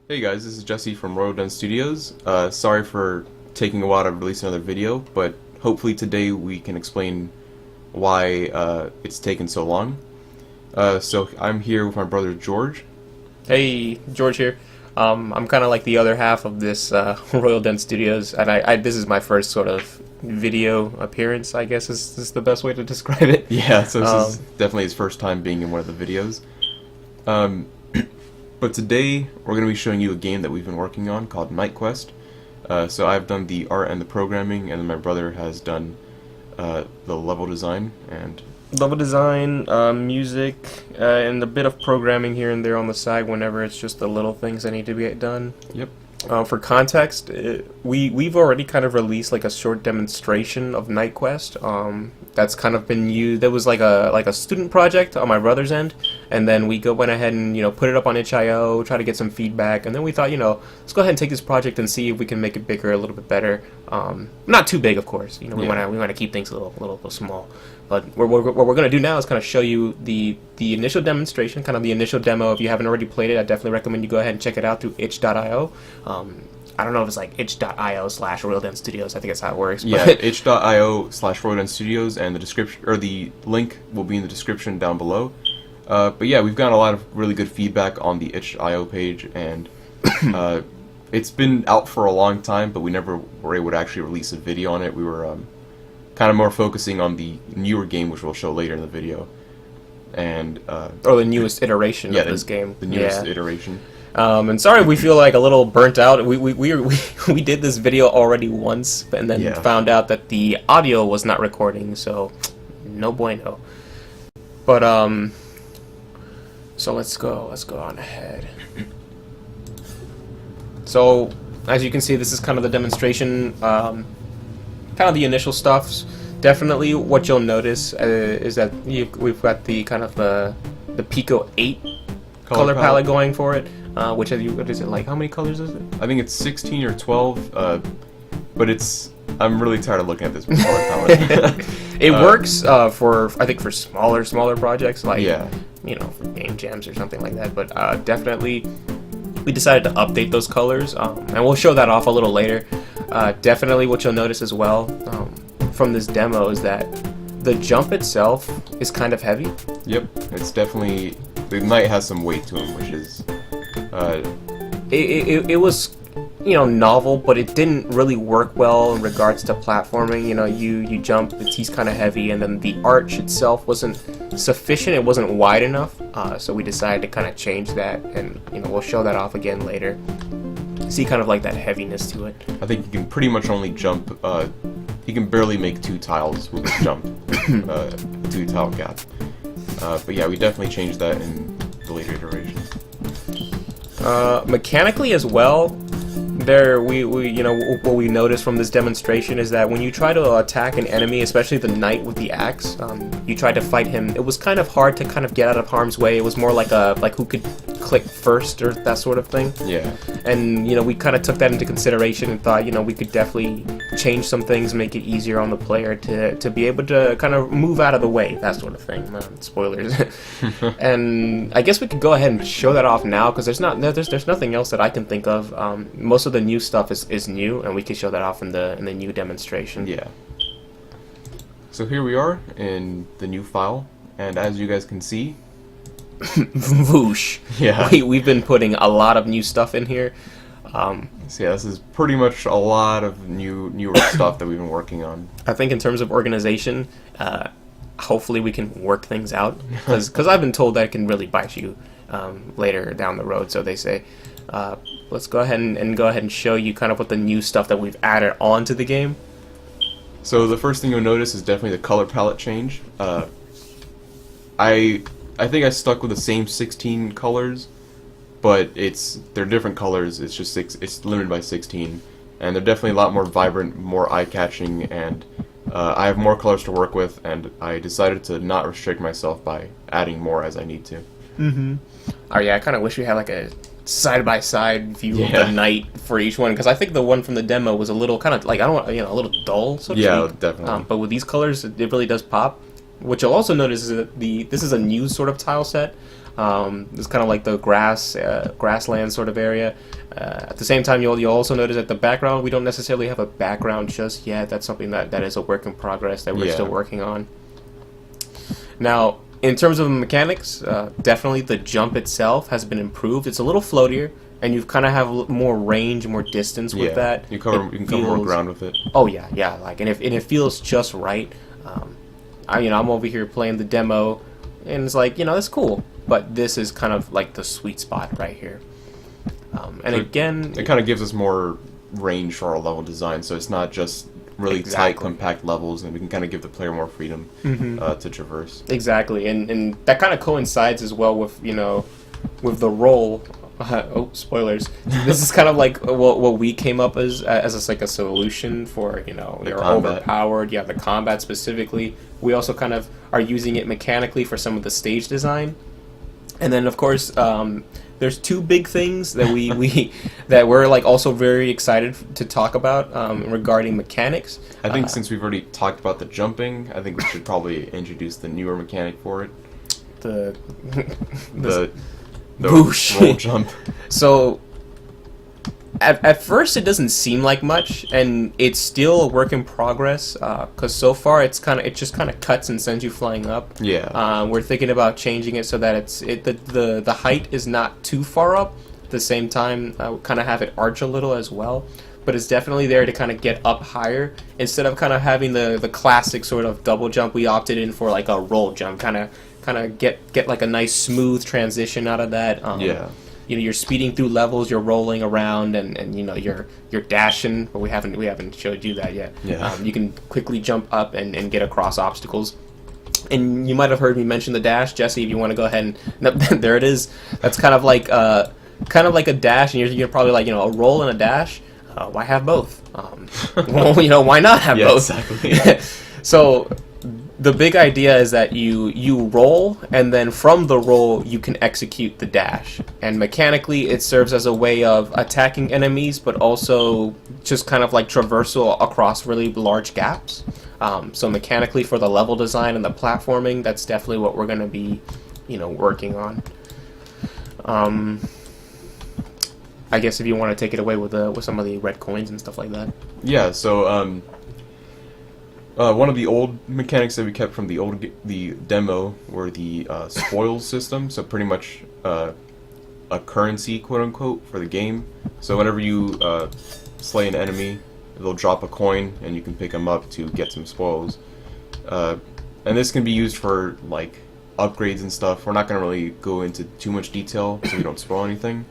Hey guys, this is Jesse from Royal Den Studios. Sorry for taking a while to release another video, but hopefully today we can explain why it's taken so long. So I'm here with my brother George. Hey, George here. I'm kind of like the other half of this Royal Den Studios, and this is my first sort of video appearance, I guess is the best way to describe it. Yeah, so this is Um, definitely his first time being in one of the videos. Um, but today we're going to be showing you a game that we've been working on called Night Quest. So I've done the art and the programming, and then my brother has done the level design and Level design, music, and a bit of programming here and there on the side whenever it's just the little things that need to get done. yep. For context, we've already kind of released like a short demonstration of Night Quest. That's kind of been used. That was like a student project on my brother's end, and then went ahead and put it up on itch.io, try to get some feedback, and then we thought let's go ahead and take this project and see if we can make it bigger, a little bit better. Not too big, of course. We Yeah. want to keep things a little small. But what we're going to do now is kind of show you the initial demonstration, kind of the initial demo. If you haven't already played it, I definitely recommend you go ahead and check it out through itch.io. I don't know if it's like itch.io/Royal Den Studios. I think that's how it works. Yeah, But itch.io/Royal Studios, and the description or the link will be in the description down below. But yeah, we've gotten a lot of really good feedback on the itch.io page, and it's been out for a long time, but we never were able to actually release a video on it. We were kind of more focusing on the newer game, which we'll show later in the video, and or the newest iteration yeah, of this game. the newest Yeah. iteration. And sorry, we feel like a little burnt out. We did this video already once, and then Yeah. found out that the audio was not recording. So no bueno. But so let's go on ahead. So as you can see, this is kind of the demonstration, kind of the initial stuff. Definitely, what you'll notice is that we've got the kind of the Pico 8 color palette going for it. Which what is it like? How many colors is it? I think it's 16 or 12, but I'm really tired of looking at this color palette. It works for I think for smaller projects like Yeah. For game jams or something like that. But definitely, we decided to update those colors, and we'll show that off a little later. Definitely, what you'll notice as well from this demo is that the jump itself is kind of heavy. Yep, it's definitely the knight has some weight to him, which is It was novel, but it didn't really work well in regards to platforming. You jump, he's kind of heavy, and then the arch itself wasn't sufficient. It wasn't wide enough, so we decided to kind of change that, and we'll show that off again later. See kind of like that heaviness to it. I think you can pretty much only jump. You can barely make 2 tiles with a jump, 2 tile gap. But yeah, we definitely changed that in the later iterations. Mechanically as well, what we noticed from this demonstration is that when you try to attack an enemy, especially the knight with the axe, you tried to fight him. It was kind of hard to kind of get out of harm's way. It was more like who could click first or that sort of thing. Yeah. And we kind of took that into consideration and thought we could definitely change some things, make it easier on the player to be able to kind of move out of the way, that sort of thing. Spoilers. And I guess we could go ahead and show that off now, because there's nothing else that I can think of. Most of the new stuff is new, and we can show that off in the new demonstration. Yeah. So here we are in the new file, and as you guys can see, Voosh. Yeah. We've been putting a lot of new stuff in here. so yeah, this is pretty much a lot of newer stuff that we've been working on. I think in terms of organization, hopefully we can work things out, because I've been told that it can really bite you later down the road. So they say, let's go ahead and show you kind of what the new stuff that we've added onto the game. So the first thing you'll notice is definitely the color palette change. I think I stuck with the same 16 colors, but they're different colors. It's just it's limited by 16, and they're definitely a lot more vibrant, more eye-catching, and I have more colors to work with, and I decided to not restrict myself by adding more as I need to. Oh yeah, I kind of wish we had like a side-by-side view of Yeah. the knight for each one, because I think the one from the demo was a little kind of like, I don't want, a little dull, so to Yeah, speak. definitely. But with these colors, it really does pop. What you'll also notice is that this is a new sort of tile set. It's kind of like the grassland sort of area. At the same time, you'll also notice that the background, we don't necessarily have a background just yet. That's something that is a work in progress that we're still working on. Now, in terms of mechanics, definitely the jump itself has been improved. It's a little floatier, and you kind of have more range, more distance with that. You can cover more ground with it. Oh yeah, like and it feels just right. I'm over here playing the demo, and it's like it's cool, but this is kind of like the sweet spot right here. And again, it kind of gives us more range for our level design, so it's not just really tight, compact levels, and we can kind of give the player more freedom to traverse. Exactly, and that kind of coincides as well with with the roll. Oh, spoilers! This is kind of like what we came up as like a solution for you're overpowered. Yeah, the combat specifically. We also kind of are using it mechanically for some of the stage design, and then of course there's two big things that that we're like also very excited to talk about regarding mechanics. I think since we've already talked about the jumping, I think we should probably introduce the newer mechanic for it. The boosh. Roll jump. So at first it doesn't seem like much, and it's still a work in progress because so far it just kind of cuts and sends you flying up. Yeah. We're thinking about changing it so that the height is not too far up. At the same time, kind of have it arch a little as well. But it's definitely there to kind of get up higher instead of kind of having the classic sort of double jump. We opted in for like a roll jump, kind of get like a nice smooth transition out of that. You're speeding through levels, you're rolling around, and you're dashing, but we haven't showed you that yet. Yeah. You can quickly jump up and get across obstacles. And you might have heard me mention the dash, Jesse. If you want to go ahead and there it is. That's kind of like a dash, and you're probably like a roll and a dash. Why have both? Well, why not have both? Exactly. So the big idea is that you roll, and then from the roll you can execute the dash. And mechanically it serves as a way of attacking enemies, but also just kind of like traversal across really large gaps. So mechanically for the level design and the platforming, that's definitely what we're going to be working on. I guess if you want to take it away with some of the red coins and stuff like that. Yeah, so one of the old mechanics that we kept from the demo were the spoils system. So pretty much a currency, quote unquote, for the game. So whenever you slay an enemy, they'll drop a coin, and you can pick them up to get some spoils. And this can be used for like upgrades and stuff. We're not going to really go into too much detail so we don't spoil anything.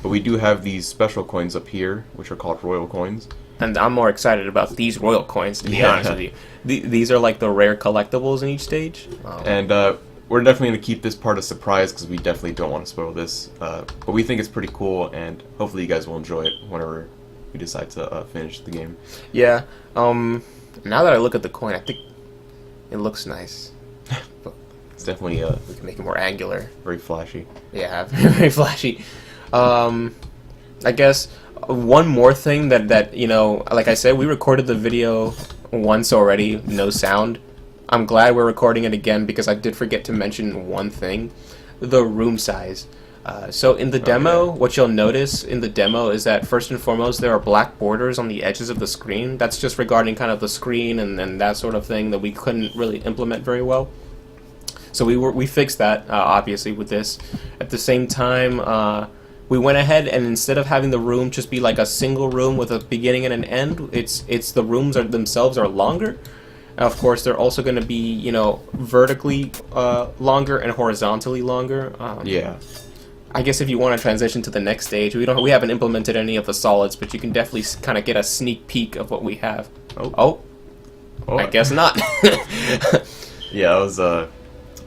But we do have these special coins up here, which are called royal coins. And I'm more excited about these royal coins, to be honest with you. These are like the rare collectibles in each stage. And we're definitely going to keep this part a surprise because we definitely don't want to spoil this. But we think it's pretty cool, and hopefully you guys will enjoy it whenever we decide to finish the game. Yeah. Now that I look at the coin, I think it looks nice. It's definitely we can make it more angular. Very flashy. Yeah, very flashy. I guess one more thing that like I said, we recorded the video once already, no sound. I'm glad we're recording it again because I did forget to mention one thing: the room size. So in the demo, what you'll notice in the demo is that first and foremost there are black borders on the edges of the screen. That's just regarding kind of the screen and that sort of thing that we couldn't really implement very well. So we fixed that obviously with this. At the same time, we went ahead and instead of having the room just be like a single room with a beginning and an end, it's the rooms themselves are longer. Of course, they're also going to be vertically longer and horizontally longer. Yeah. I guess if you want to transition to the next stage, we haven't implemented any of the solids, but you can definitely kind of get a sneak peek of what we have. Oh. I guess not. Yeah, that was a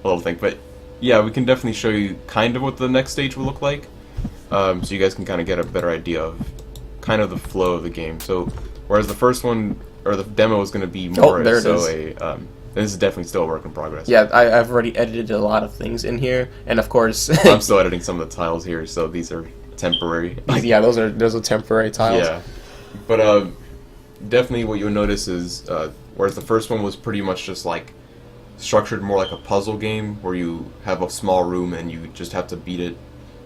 little thing, but yeah, we can definitely show you kind of what the next stage will look like. So you guys can kind of get a better idea of kind of the flow of the game. So whereas the first one or the demo is going to be more this is definitely still a work in progress. Yeah, I've already edited a lot of things in here, and of course I'm still editing some of the tiles here, so these are temporary. Yeah, those are temporary tiles. Yeah, but definitely what you'll notice is whereas the first one was pretty much just like structured more like a puzzle game where you have a small room and you just have to beat it.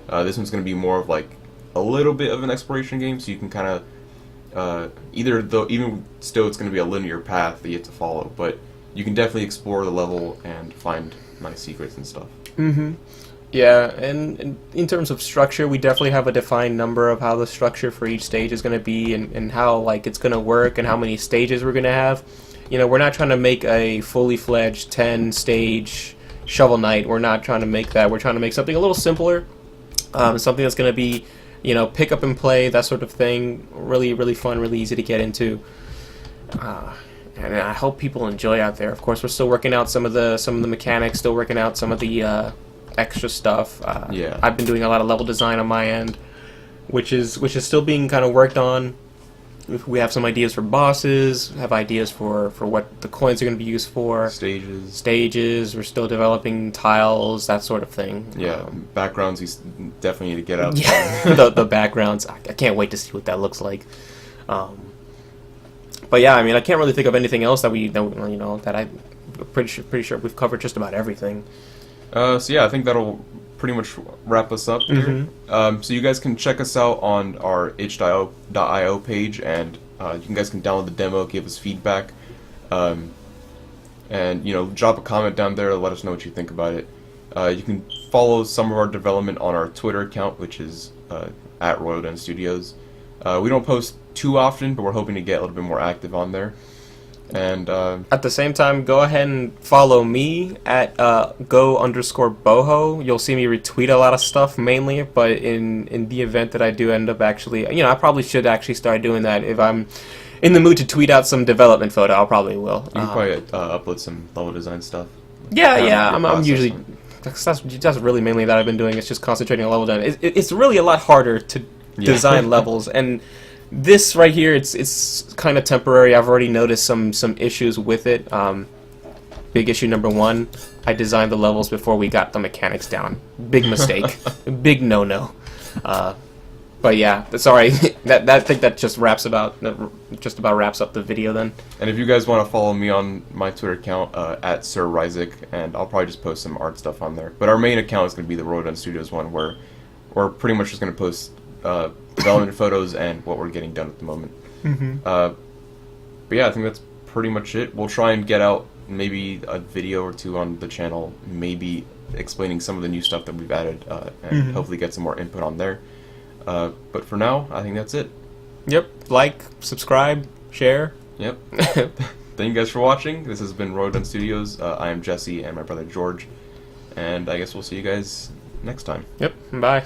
This one's going to be more of like a little bit of an exploration game, so you can kind of even still it's going to be a linear path that you have to follow, but you can definitely explore the level and find nice secrets and stuff. Mm-hmm. Yeah, and in terms of structure, we definitely have a defined number of how the structure for each stage is going to be, and how like it's going to work, and how many stages we're going to have. You know, we're not trying to make a fully fledged 10-stage Shovel Knight. We're not trying to make that. We're trying to make something a little simpler, something that's going to be, you know, pick up and play, that sort of thing. Really, really fun, really easy to get into. And I hope people enjoy out there. Of course, we're still working out some of the mechanics, still working out some of the extra stuff. Yeah. I've been doing a lot of level design on my end, which is still being kind of worked on. We have some ideas for bosses, have ideas for what the coins are going to be used for. Stages. We're still developing tiles, that sort of thing. Yeah, backgrounds you definitely need to get out. Yeah, the backgrounds. I can't wait to see what that looks like. But yeah, I mean, I can't really think of anything else that I'm pretty sure we've covered just about everything. So yeah, I think that'll pretty much wrap us up here. So you guys can check us out on our itch.io page, and you guys can download the demo, give us feedback, and drop a comment down there. Let us know what you think about it. You can follow some of our development on our Twitter account, which is at Royal Den Studios. We don't post too often, but we're hoping to get a little bit more active on there. And at the same time, go ahead and follow me at go_boho. You'll see me retweet a lot of stuff mainly, but in the event that I do end up actually, I probably should actually start doing that. If I'm in the mood to tweet out some development photo, I probably will. You can probably upload some level design stuff. Yeah. I'm usually that's really mainly that I've been doing. It's just concentrating on level design. It's really a lot harder to design levels, and this right here, it's kind of temporary. I've already noticed some issues with it. Big issue number one, I designed the levels before we got the mechanics down. Big mistake. Big no-no. But yeah, sorry. I think that just wraps about wraps up the video then. And if you guys want to follow me on my Twitter account, at Sir Ryzik, and I'll probably just post some art stuff on there. But our main account is going to be the Royal Den Studios one, where we're pretty much just going to post development photos and what we're getting done at the moment. But yeah, I think that's pretty much it. We'll try and get out maybe a video or two on the channel, maybe explaining some of the new stuff that we've added, and hopefully get some more input on there. But for now, I think that's it. Yep. Like, subscribe, share. Yep. Thank you guys for watching. This has been Royal Den Studios. I am Jesse and my brother George, and I guess we'll see you guys next time. Yep. Bye.